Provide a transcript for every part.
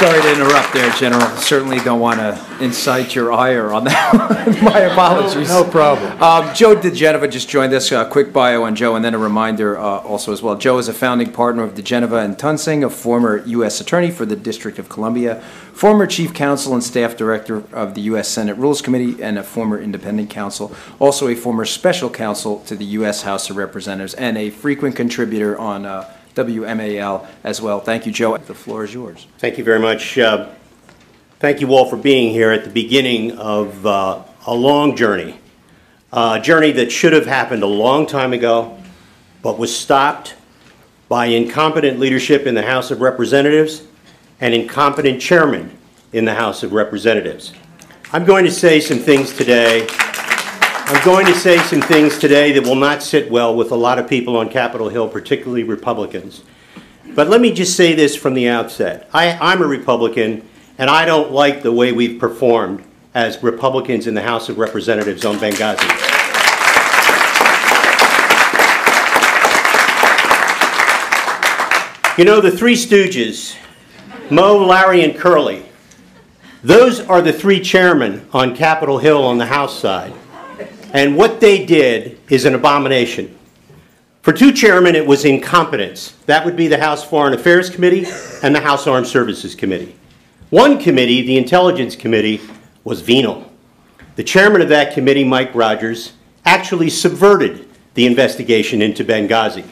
Sorry to interrupt there, General. Certainly don't want to incite your ire on that. My apologies. No problem. Joe Digenova just joined us. Quick bio on Joe, and then a reminder also as well. Joe is a founding partner of Digenova and Tunsing, a former U.S. Attorney for the District of Columbia, former Chief Counsel and Staff Director of the U.S. Senate Rules Committee, and a former independent counsel, also a former Special Counsel to the U.S. House of Representatives, and a frequent contributor on WMAL as well. Thank you, Joe. The floor is yours. Thank you very much. Thank you all for being here at the beginning of a long journey. A journey that should have happened a long time ago, but was stopped by incompetent leadership in the House of Representatives and incompetent chairman in the House of Representatives. I'm going to say some things today. That will not sit well with a lot of people on Capitol Hill, particularly Republicans. But let me just say this from the outset. I'm a Republican, and I don't like the way we've performed as Republicans in the House of Representatives on Benghazi. You know, the Three Stooges, Moe, Larry, and Curly, those are the three chairmen on Capitol Hill on the House side. And what they did is an abomination. For two chairmen, it was incompetence. That would be the House Foreign Affairs Committee and the House Armed Services Committee. One committee, the Intelligence Committee, was venal. The chairman of that committee, Mike Rogers, actually subverted the investigation into Benghazi.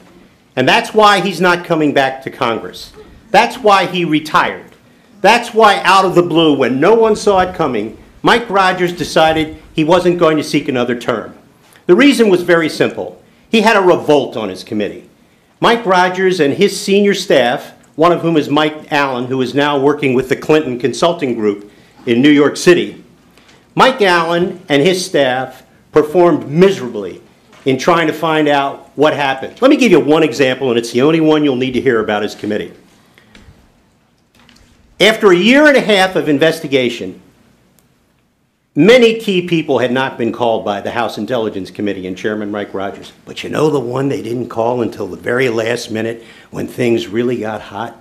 And that's why he's not coming back to Congress. That's why he retired. That's why out of the blue, when no one saw it coming, Mike Rogers decided he wasn't going to seek another term. The reason was very simple. He had a revolt on his committee. Mike Rogers and his senior staff, one of whom is Mike Allen, who is now working with the Clinton Consulting Group in New York City. Mike Allen and his staff performed miserably in trying to find out what happened. Let me give you one example, and it's the only one you'll need to hear about his committee. After a year and a half of investigation, many key people had not been called by the House Intelligence Committee and Chairman Mike Rogers. But you know the one they didn't call until the very last minute when things really got hot?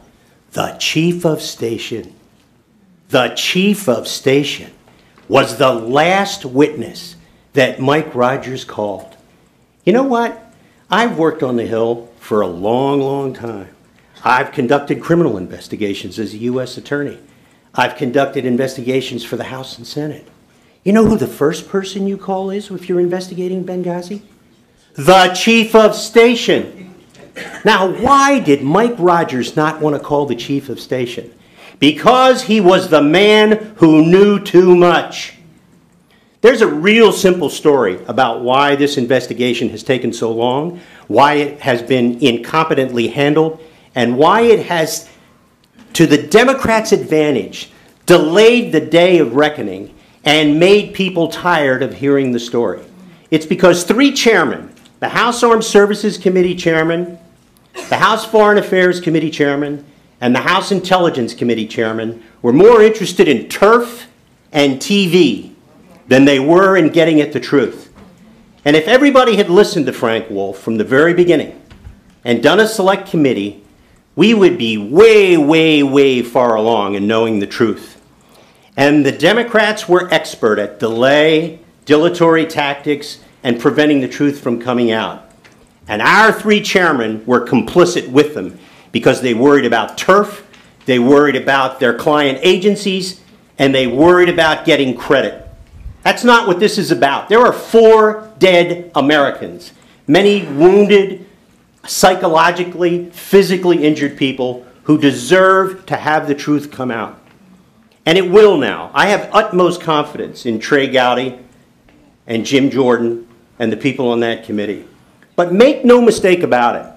The Chief of Station. The Chief of Station was the last witness that Mike Rogers called. You know what? I've worked on the Hill for a long, long time. I've conducted criminal investigations as a U.S. Attorney. I've conducted investigations for the House and Senate. You know who the first person you call is if you're investigating Benghazi? The Chief of Station. Now, why did Mike Rogers not want to call the Chief of Station? Because he was the man who knew too much. There's a real simple story about why this investigation has taken so long, why it has been incompetently handled, and why it has, to the Democrats' advantage, delayed the day of reckoning and made people tired of hearing the story. It's because three chairmen, the House Armed Services Committee chairman, the House Foreign Affairs Committee chairman, and the House Intelligence Committee chairman were more interested in turf and TV than they were in getting at the truth. And if everybody had listened to Frank Wolf from the very beginning and done a select committee, we would be way, way, way far along in knowing the truth. And the Democrats were expert at delay, dilatory tactics, and preventing the truth from coming out. And our three chairmen were complicit with them because they worried about turf, they worried about their client agencies, and they worried about getting credit. That's not what this is about. There are 4 dead Americans, many wounded, psychologically, physically injured people who deserve to have the truth come out. And it will now. I have utmost confidence in Trey Gowdy and Jim Jordan and the people on that committee. But make no mistake about it.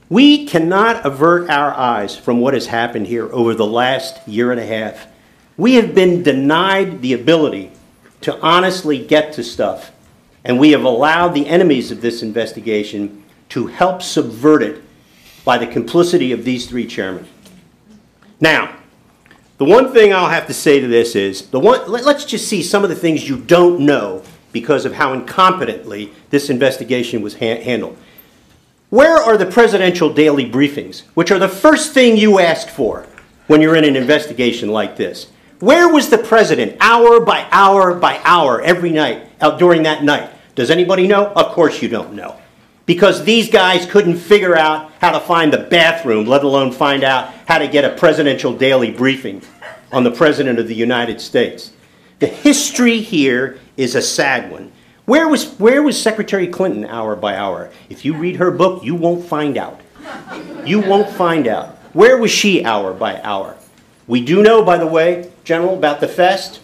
We cannot avert our eyes from what has happened here over the last year and a half. We have been denied the ability to honestly get to stuff. And we have allowed the enemies of this investigation to help subvert it by the complicity of these three chairmen. Now, the one thing I'll have to say to this is, let's just see some of the things you don't know because of how incompetently this investigation was handled. Where are the presidential daily briefings, which are the first thing you ask for when you're in an investigation like this. Where was the president hour by hour by hour every night during that night? Does anybody know? Of course you don't know. Because these guys couldn't figure out how to find the bathroom, let alone find out how to get a presidential daily briefing on the President of the United States. The history here is a sad one. Where was Secretary Clinton hour by hour? If you read her book, you won't find out. You won't find out. Where was she hour by hour? We do know, by the way, General, about the fest.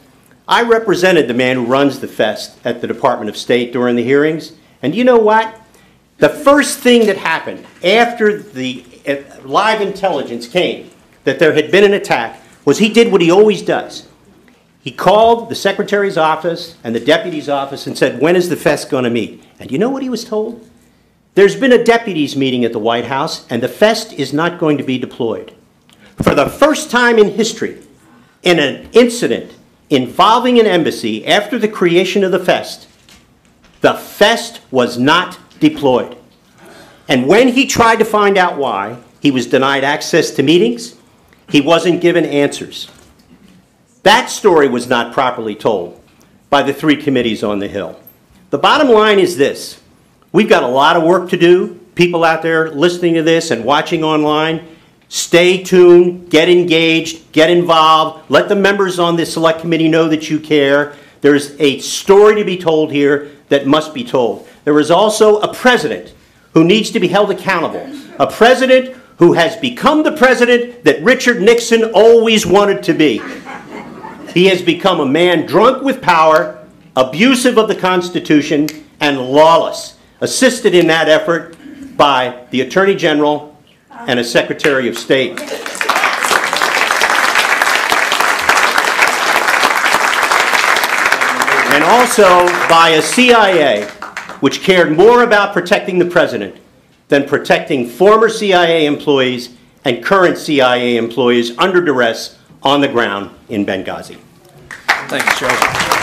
I represented the man who runs the fest at the Department of State during the hearings. And you know what? The first thing that happened after the live intelligence came that there had been an attack was he did what he always does. He called the Secretary's office and the Deputy's office and said, when is the fest going to meet? And you know what he was told? There's been a deputies meeting at the White House and the fest is not going to be deployed. For the first time in history, in an incident involving an embassy after the creation of the fest was not deployed. And when he tried to find out why, he was denied access to meetings. He wasn't given answers. That story was not properly told by the three committees on the Hill. The bottom line is this. We've got a lot of work to do. People out there listening to this and watching online, stay tuned, get engaged, get involved. Let the members on this select committee know that you care. There's a story to be told here that must be told. There is also a president who needs to be held accountable. A president who has become the president that Richard Nixon always wanted to be. He has become a man drunk with power, abusive of the Constitution, and lawless, assisted in that effort by the Attorney General and a Secretary of State. And also by a CIA which cared more about protecting the president than protecting former CIA employees and current CIA employees under duress on the ground in Benghazi. Thank you, Joe.